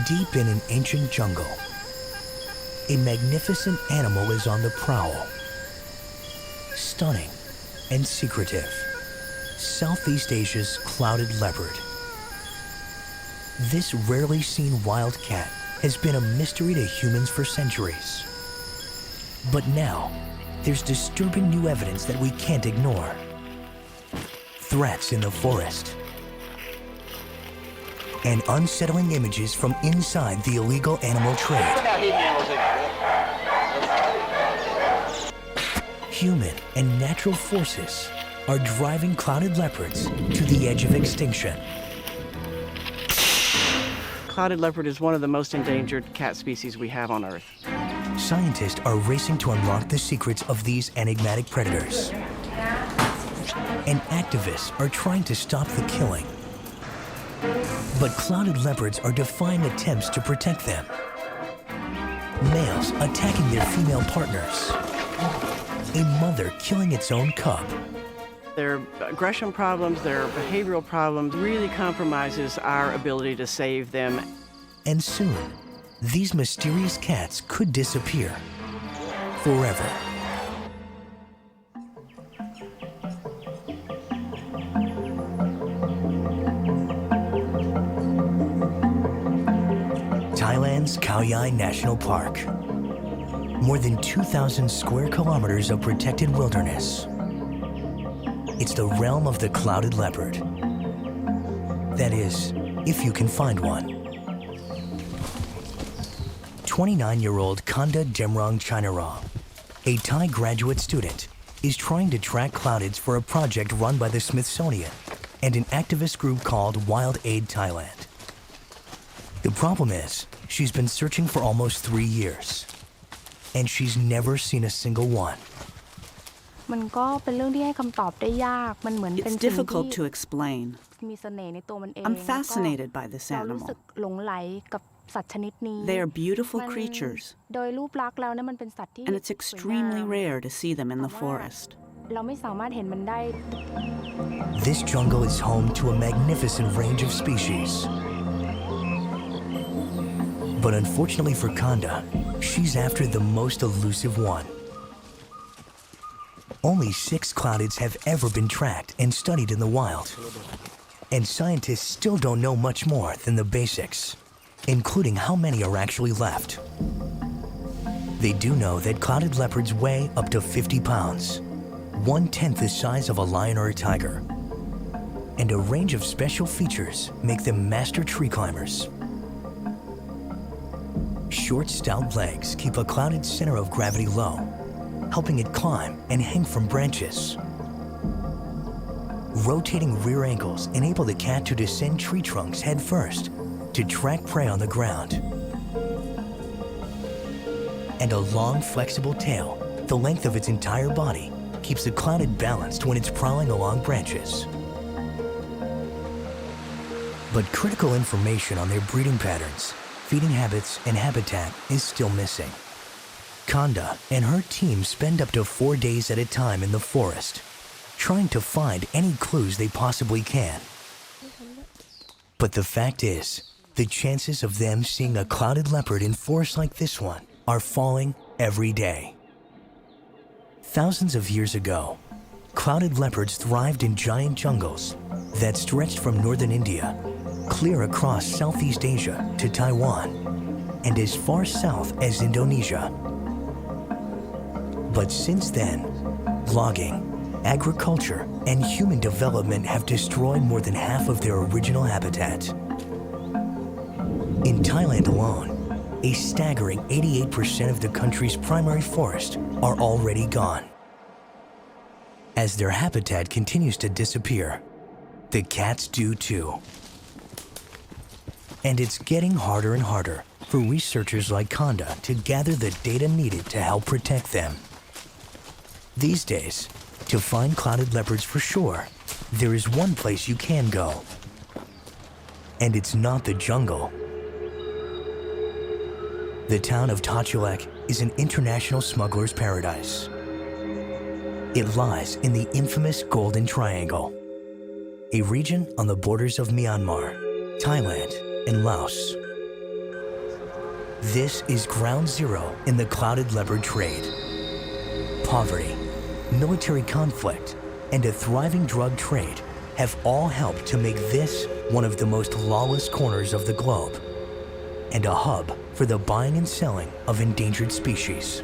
Deep in an ancient jungle, a magnificent animal is on the prowl. Stunning and secretive, Southeast Asia's clouded leopard. This rarely seen wild cat has been a mystery to humans for centuries. But now, there's disturbing new evidence that we can't ignore. Threats in the forest, and unsettling images from inside the illegal animal trade. Human and natural forces are driving clouded leopards to the edge of extinction. Clouded leopard is one of the most endangered cat species we have on Earth. Scientists are racing to unlock the secrets of these enigmatic predators. And activists are trying to stop the killing. But clouded leopards are defying attempts to protect them. Males attacking their female partners. A mother killing its own cub. Their aggression problems, their behavioral problems really compromises our ability to save them. And soon, these mysterious cats could disappear forever. Thailand's Khao Yai National Park. More than 2,000 square kilometers of protected wilderness. It's the realm of the clouded leopard. That is, if you can find one. 29-year-old Kanda Demrong Chinarong, a Thai graduate student, is trying to track cloudeds for a project run by the Smithsonian and an activist group called Wild Aid Thailand. The problem is, she's been searching for almost 3 years, and she's never seen a single one. It's difficult to explain. I'm fascinated by this animal. They are beautiful creatures, and it's extremely rare to see them in the forest. This jungle is home to a magnificent range of species. But unfortunately for Kanda, she's after the most elusive one. Only 6 cloudeds have ever been tracked and studied in the wild. And scientists still don't know much more than the basics, including how many are actually left. They do know that clouded leopards weigh up to 50 pounds, 1/10 the size of a lion or a tiger. And a range of special features make them master tree climbers. Short, stout legs keep a clouded's center of gravity low, helping it climb and hang from branches. Rotating rear ankles enable the cat to descend tree trunks head first to track prey on the ground. And a long, flexible tail, the length of its entire body, keeps the clouded balanced when it's prowling along branches. But critical information on their breeding patterns, feeding habits, and habitat is still missing. Kanda and her team spend up to 4 days at a time in the forest, trying to find any clues they possibly can. But the fact is, the chances of them seeing a clouded leopard in forests like this one are falling every day. Thousands of years ago, clouded leopards thrived in giant jungles that stretched from northern India, clear across Southeast Asia to Taiwan, and as far south as Indonesia. But since then, logging, agriculture, and human development have destroyed more than half of their original habitat. In Thailand alone, a staggering 88% of the country's primary forests are already gone. As their habitat continues to disappear, the cats do too. And it's getting harder and harder for researchers like Kanda to gather the data needed to help protect them. These days, to find clouded leopards for sure, there is one place you can go. And it's not the jungle. The town of Tachulek is an international smuggler's paradise. It lies in the infamous Golden Triangle, a region on the borders of Myanmar, Thailand, and Laos. This is ground zero in the Clouded Leopard trade. Poverty, military conflict, and a thriving drug trade have all helped to make this one of the most lawless corners of the globe and a hub for the buying and selling of endangered species.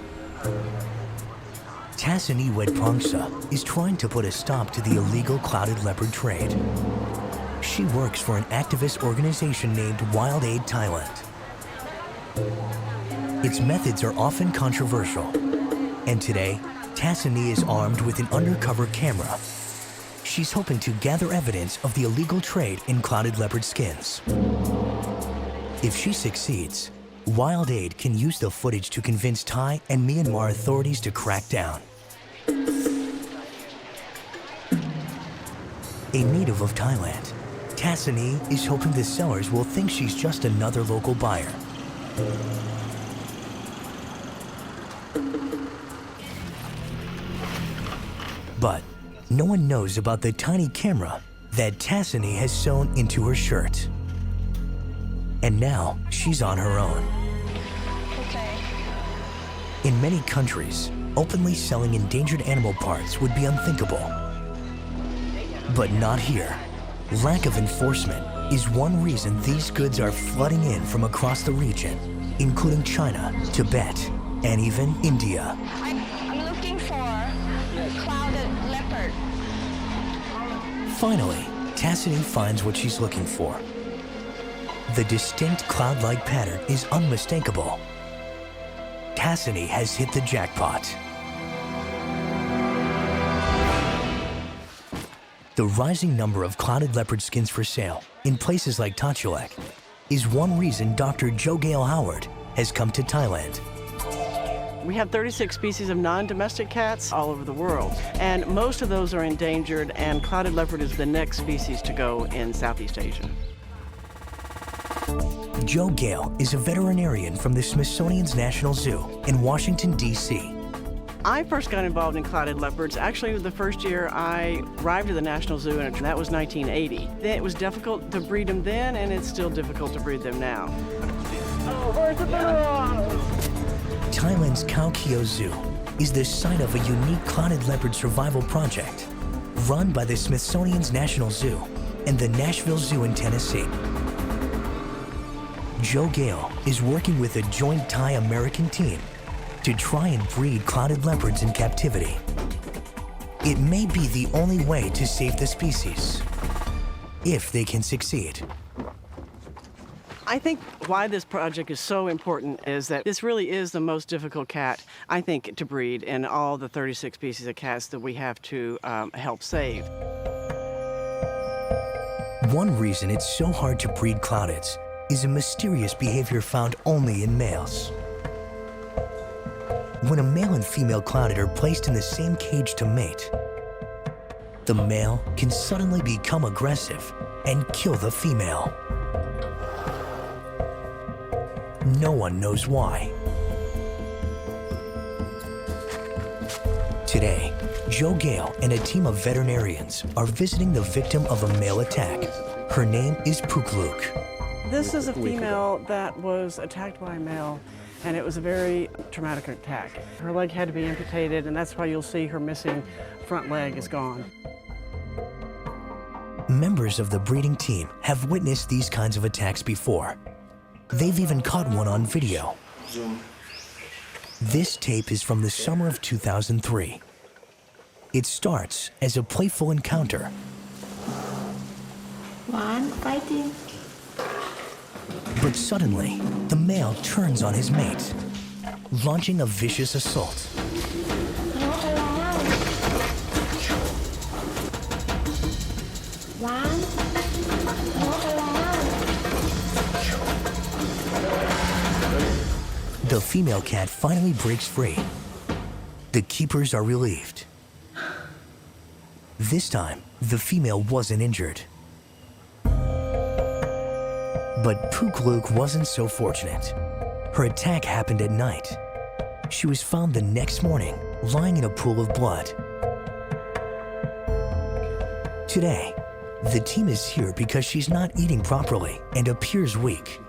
Tassini Wedpongsa is trying to put a stop to the illegal Clouded Leopard trade. She works for an activist organization named Wild Aid Thailand. Its methods are often controversial, and today, Tassini is armed with an undercover camera. She's hoping to gather evidence of the illegal trade in Clouded Leopard skins. If she succeeds, Wild Aid can use the footage to convince Thai and Myanmar authorities to crack down. A native of Thailand, Tassini is hoping the sellers will think she's just another local buyer. But no one knows about the tiny camera that Tassini has sewn into her shirt. And now she's on her own. Okay. In many countries, openly selling endangered animal parts would be unthinkable. But not here. Lack of enforcement is one reason these goods are flooding in from across the region, including China, Tibet, and even India. I'm looking for Clouded Leopard. Finally, Tassini finds what she's looking for. The distinct cloud-like pattern is unmistakable. Tassini has hit the jackpot. The rising number of Clouded Leopard skins for sale in places like Tachulek is one reason Dr. Jo Gale Howard has come to Thailand. We have 36 species of non-domestic cats all over the world, and most of those are endangered, and Clouded Leopard is the next species to go in Southeast Asia. Jo Gale is a veterinarian from the Smithsonian's National Zoo in Washington, D.C. I first got involved in Clouded Leopards actually the first year I arrived at the National Zoo, and that was 1980. It was difficult to breed them then, and it's still difficult to breed them now. Oh, where's the Thailand's Khao Keo Zoo is the site of a unique Clouded Leopard survival project run by the Smithsonian's National Zoo and the Nashville Zoo in Tennessee. Jo Gale is working with a joint Thai-American team to try and breed Clouded Leopards in captivity. It may be the only way to save the species, if they can succeed. I think why this project is so important is that this really is the most difficult cat, I think, to breed in all the 36 species of cats that we have to help save. One reason it's so hard to breed Cloudeds is a mysterious behavior found only in males. When a male and female Clouded are placed in the same cage to mate, the male can suddenly become aggressive and kill the female. No one knows why. Today, Jo Gale and a team of veterinarians are visiting the victim of a male attack. Her name is Pukluk. This is a female that was attacked by a male, and it was a very traumatic attack. Her leg had to be amputated, and that's why you'll see her missing front leg is gone. Members of the breeding team have witnessed these kinds of attacks before. They've even caught one on video. This tape is from the summer of 2003. It starts as a playful encounter. One fighting. But suddenly, the male turns on his mate, launching a vicious assault. The female cat finally breaks free. The keepers are relieved. This time, the female wasn't injured. But Pukluk wasn't so fortunate. Her attack happened at night. She was found the next morning, lying in a pool of blood. Today, the team is here because she's not eating properly and appears weak.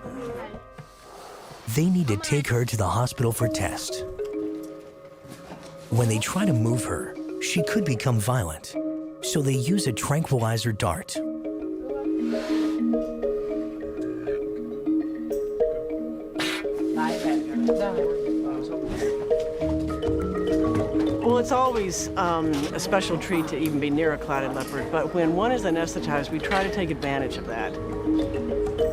They need to take her to the hospital for tests. When they try to move her, she could become violent, so they use a tranquilizer dart. Well, it's always a special treat to even be near a clouded leopard, but when one is anesthetized, we try to take advantage of that.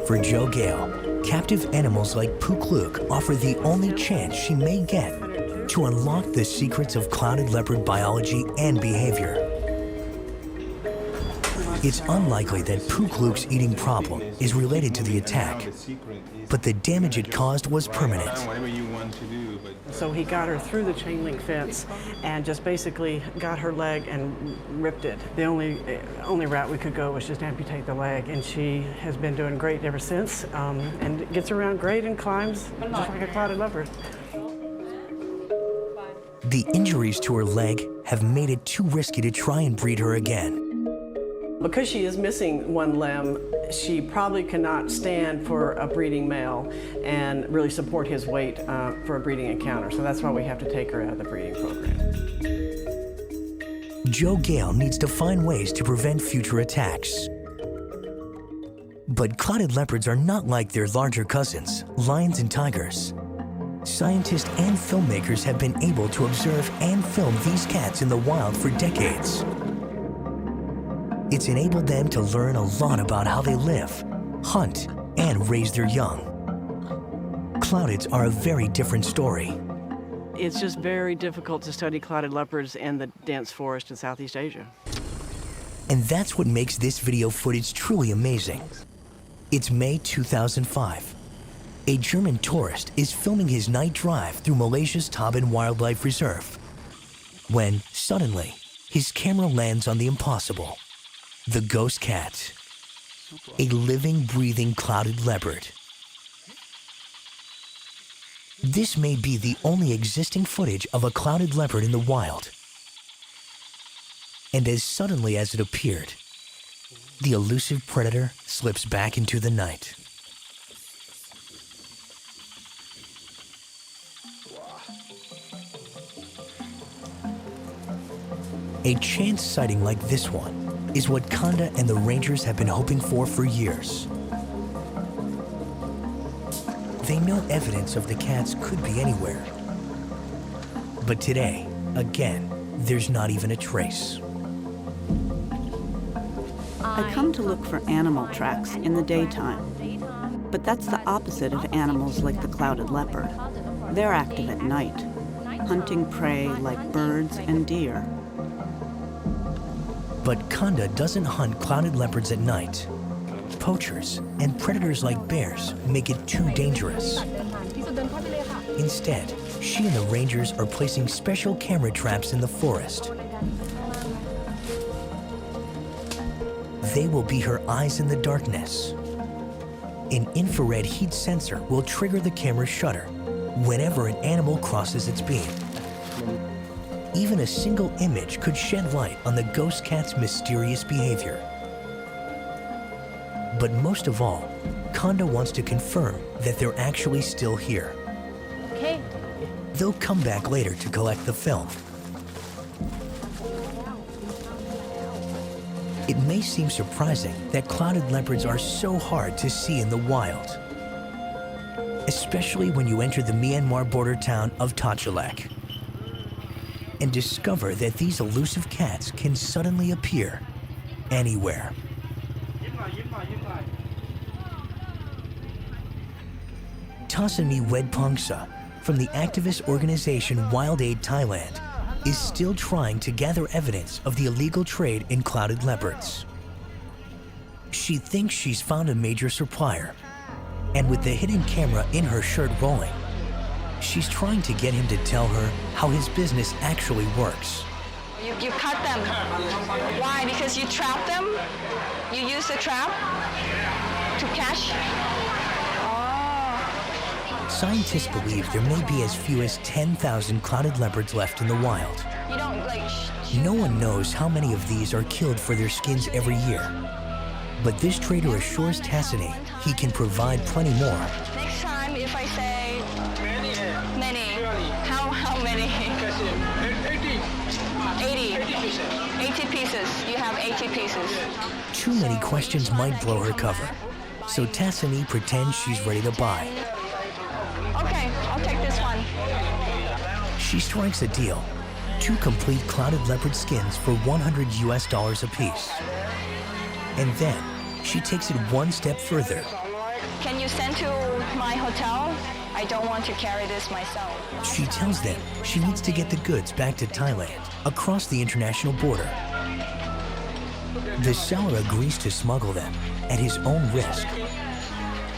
For Jo Gale, captive animals like Pook Luke offer the only chance she may get to unlock the secrets of clouded leopard biology and behavior. It's unlikely that Pook Luke's eating problem is related to the attack, but the damage it caused was permanent. So he got her through the chain link fence and just basically got her leg and ripped it. The only route we could go was just amputate the leg, and she has been doing great ever since, and gets around great and climbs just like a clouded leopard. The injuries to her leg have made it too risky to try and breed her again. Because she is missing one limb, she probably cannot stand for a breeding male and really support his weight for a breeding encounter. So that's why we have to take her out of the breeding program. Jo Gale needs to find ways to prevent future attacks. But clouded leopards are not like their larger cousins, lions and tigers. Scientists and filmmakers have been able to observe and film these cats in the wild for decades. It's enabled them to learn a lot about how they live, hunt, and raise their young. Cloudeds are a very different story. It's just very difficult to study clouded leopards in the dense forest in Southeast Asia. And that's what makes this video footage truly amazing. It's May 2005. A German tourist is filming his night drive through Malaysia's Taban Wildlife Reserve, when suddenly his camera lands on the impossible. The ghost cat, a living, breathing clouded leopard. This may be the only existing footage of a clouded leopard in the wild. And as suddenly as it appeared, the elusive predator slips back into the night. A chance sighting like this one is what Kanda and the rangers have been hoping for years. They know evidence of the cats could be anywhere. But today, again, there's not even a trace. I come to look for animal tracks in the daytime, but that's the opposite of animals like the clouded leopard. They're active at night, hunting prey like birds and deer. But Kanda doesn't hunt clouded leopards at night. Poachers and predators like bears make it too dangerous. Instead, she and the rangers are placing special camera traps in the forest. They will be her eyes in the darkness. An infrared heat sensor will trigger the camera's shutter whenever an animal crosses its beam. Even a single image could shed light on the ghost cat's mysterious behavior. But most of all, Kanda wants to confirm that they're actually still here. Okay. They'll come back later to collect the film. It may seem surprising that clouded leopards are so hard to see in the wild, especially when you enter the Myanmar border town of Tachalek and discover that these elusive cats can suddenly appear anywhere. Tasani Wedpongsa from the activist organization Wild Aid Thailand is still trying to gather evidence of the illegal trade in clouded leopards. She thinks she's found a major supplier, and with the hidden camera in her shirt rolling, she's trying to get him to tell her how his business actually works. You cut them. Why? Because you trap them? You use the trap to catch? Oh. Scientists believe there may be as few as 10,000 clouded leopards left in the wild. You don't No one knows how many of these are killed for their skins every year. But this trader assures Tassani he can provide plenty more. Next time, if I say Many. How many? 80. 80 pieces. You have 80 pieces. Too many questions might blow her cover, so Tassini pretends she's ready to buy. Okay, I'll take this one. She strikes a deal. 2 complete Clouded Leopard skins for $100 apiece. And then she takes it one step further. Can you send to my hotel? I don't want to carry this myself. She tells them she needs to get the goods back to Thailand, across the international border. The seller agrees to smuggle them at his own risk.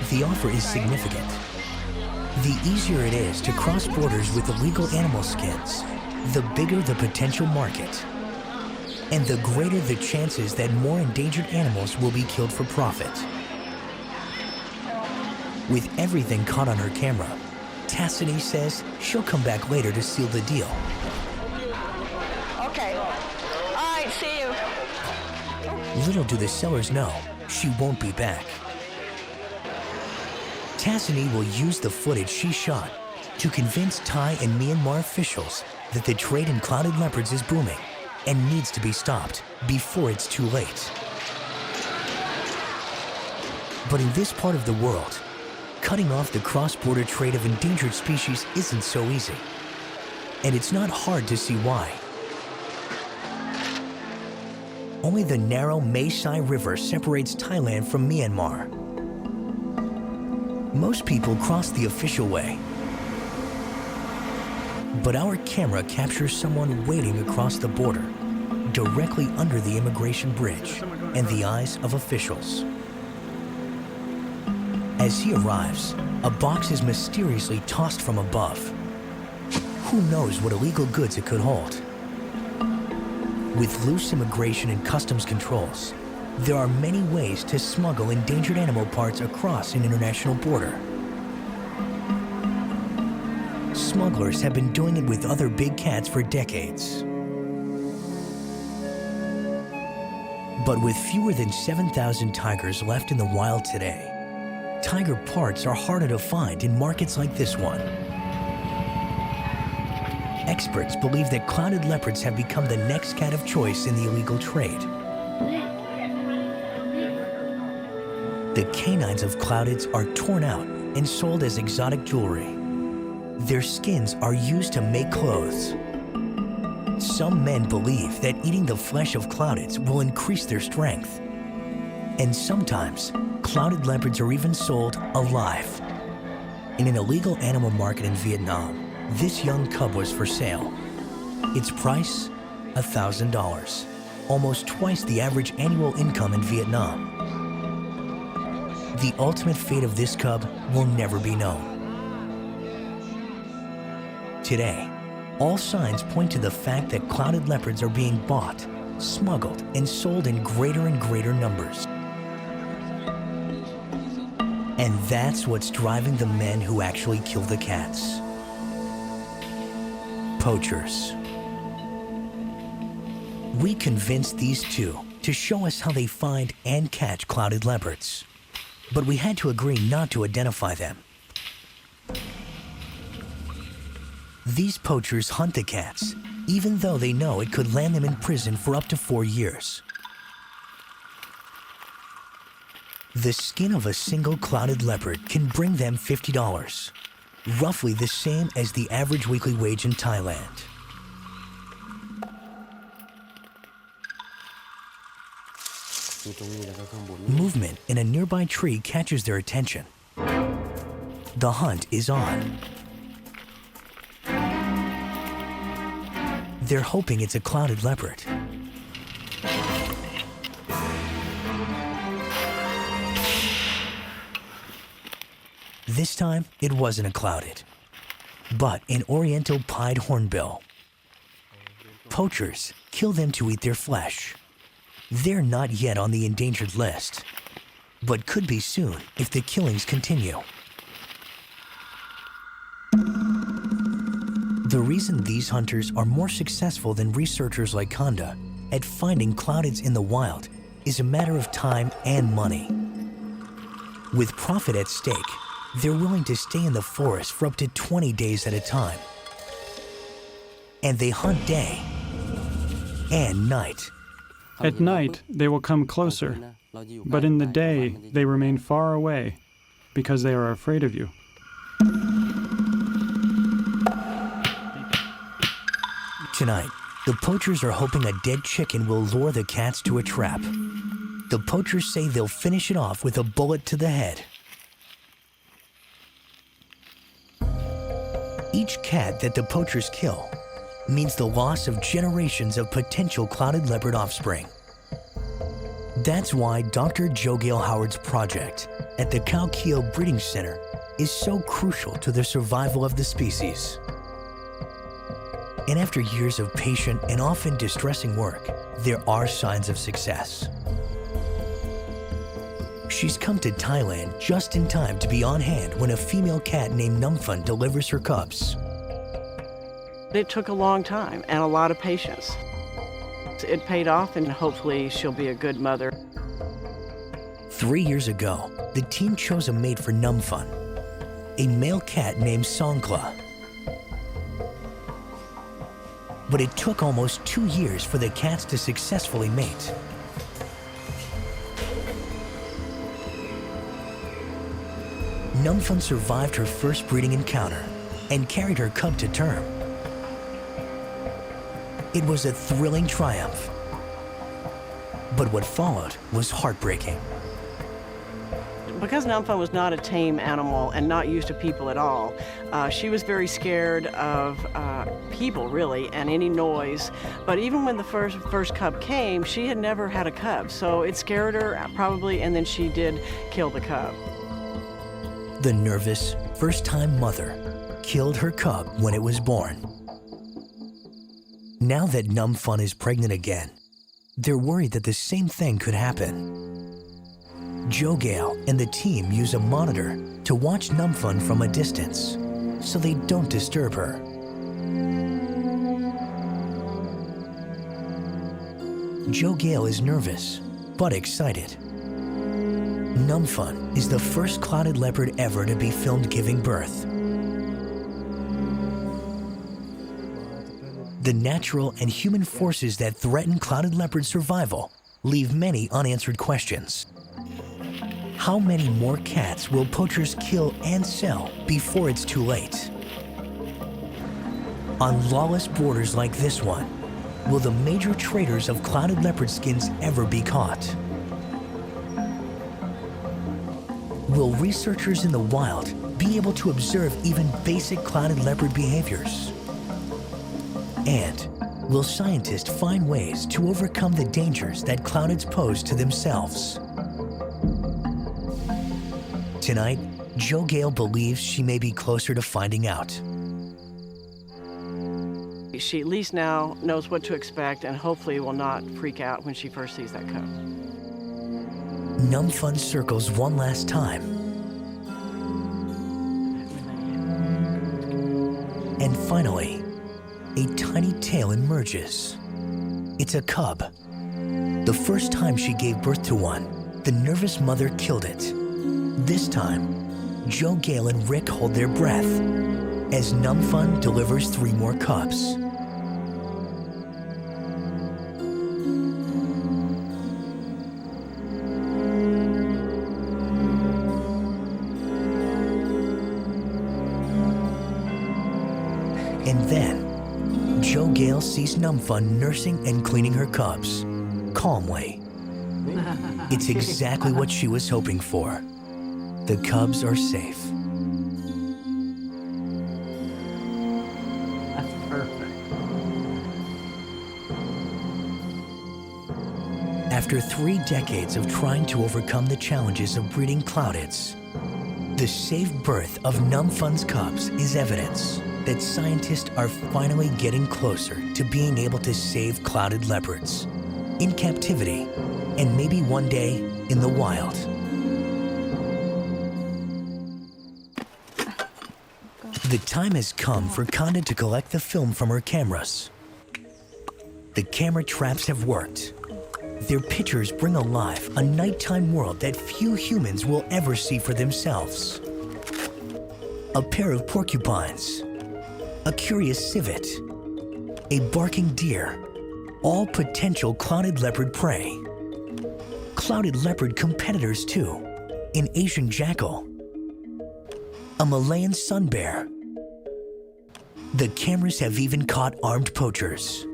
The offer is significant. The easier it is to cross borders with illegal animal skins, the bigger the potential market, and the greater the chances that more endangered animals will be killed for profit. With everything caught on her camera, Tassini says she'll come back later to seal the deal. Okay. All right, see you. Little do the sellers know, she won't be back. Tassini will use the footage she shot to convince Thai and Myanmar officials that the trade in Clouded Leopards is booming and needs to be stopped before it's too late. But in this part of the world, cutting off the cross-border trade of endangered species isn't so easy. And it's not hard to see why. Only the narrow Mae Sai River separates Thailand from Myanmar. Most people cross the official way. But our camera captures someone waiting across the border, directly under the immigration bridge and the eyes of officials. As he arrives, a box is mysteriously tossed from above. Who knows what illegal goods it could hold? With loose immigration and customs controls, there are many ways to smuggle endangered animal parts across an international border. Smugglers have been doing it with other big cats for decades. But with fewer than 7,000 tigers left in the wild today, tiger parts are harder to find in markets like this one. Experts believe that Clouded Leopards have become the next cat of choice in the illegal trade. The canines of Cloudeds are torn out and sold as exotic jewelry. Their skins are used to make clothes. Some men believe that eating the flesh of Cloudeds will increase their strength. And sometimes, Clouded Leopards are even sold alive. In an illegal animal market in Vietnam, this young cub was for sale. Its price, $1,000, almost twice the average annual income in Vietnam. The ultimate fate of this cub will never be known. Today, all signs point to the fact that Clouded Leopards are being bought, smuggled, and sold in greater and greater numbers. And that's what's driving the men who actually kill the cats. Poachers. We convinced these two to show us how they find and catch Clouded Leopards, but we had to agree not to identify them. These poachers hunt the cats, even though they know it could land them in prison for up to 4 years. The skin of a single Clouded Leopard can bring them $50, roughly the same as the average weekly wage in Thailand. Movement in a nearby tree catches their attention. The hunt is on. They're hoping it's a Clouded Leopard. This time, it wasn't a Clouded, but an Oriental pied hornbill. Poachers kill them to eat their flesh. They're not yet on the endangered list, but could be soon if the killings continue. The reason these hunters are more successful than researchers like Kanda at finding Cloudeds in the wild is a matter of time and money. With profit at stake, they're willing to stay in the forest for up to 20 days at a time. And they hunt day and night. At night, they will come closer, but in the day, they remain far away because they are afraid of you. Tonight, the poachers are hoping a dead chicken will lure the cats to a trap. The poachers say they'll finish it off with a bullet to the head. Each cat that the poachers kill means the loss of generations of potential clouded leopard offspring. That's why Dr. Joe Gale Howard's project at the Calkeo Breeding Center is so crucial to the survival of the species. And after years of patient and often distressing work, there are signs of success. She's come to Thailand just in time to be on hand when a female cat named Numfun delivers her cubs. It took a long time and a lot of patience. It paid off, and hopefully she'll be a good mother. 3 years ago, the team chose a mate for Numfun, a male cat named Songkla. But it took almost 2 years for the cats to successfully mate. Numfun survived her first breeding encounter and carried her cub to term. It was a thrilling triumph, but what followed was heartbreaking. Because Numfun was not a tame animal and not used to people at all, she was very scared of people, really, and any noise. But even when the first cub came, she had never had a cub, so it scared her probably, and then she did kill the cub. The nervous, first-time mother killed her cub when it was born. Now that Numfun is pregnant again, they're worried that the same thing could happen. Joe Gale and the team use a monitor to watch Numfun from a distance so they don't disturb her. Joe Gale is nervous, but excited. Numfun is the first clouded leopard ever to be filmed giving birth. The natural and human forces that threaten clouded leopard survival leave many unanswered questions. How many more cats will poachers kill and sell before it's too late? On lawless borders like this one, will the major traders of clouded leopard skins ever be caught? Will researchers in the wild be able to observe even basic clouded leopard behaviors? And will scientists find ways to overcome the dangers that cloudeds pose to themselves? Tonight, Joe Gale believes she may be closer to finding out. She at least now knows what to expect and hopefully will not freak out when she first sees that cub. Numfun circles one last time. And finally, a tiny tail emerges. It's a cub. The first time she gave birth to one, the nervous mother killed it. This time, Joe Gale and Rick hold their breath as Numfun delivers 3 more cubs. And then, Joe Gale sees Numfun nursing and cleaning her cubs, calmly. It's exactly what she was hoping for. The cubs are safe. That's perfect. After 3 decades of trying to overcome the challenges of breeding cloudeds, the safe birth of Numfun's cubs is evidence that scientists are finally getting closer to being able to save clouded leopards in captivity and maybe one day in the wild. The time has come for Conda to collect the film from her cameras. The camera traps have worked. Their pictures bring alive a nighttime world that few humans will ever see for themselves. a pair of porcupines, a curious civet, a barking deer, all potential clouded leopard prey. Clouded leopard competitors too, an Asian jackal, a Malayan sun bear. The cameras have even caught armed poachers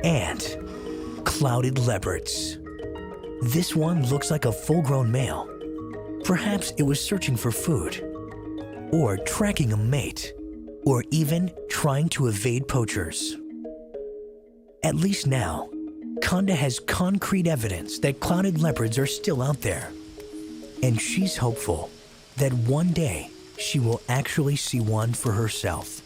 and clouded leopards. This one looks like a full-grown male. Perhaps it was searching for food, or tracking a mate, or even trying to evade poachers. At least now, Conda has concrete evidence that clouded leopards are still out there. And she's hopeful that one day she will actually see one for herself.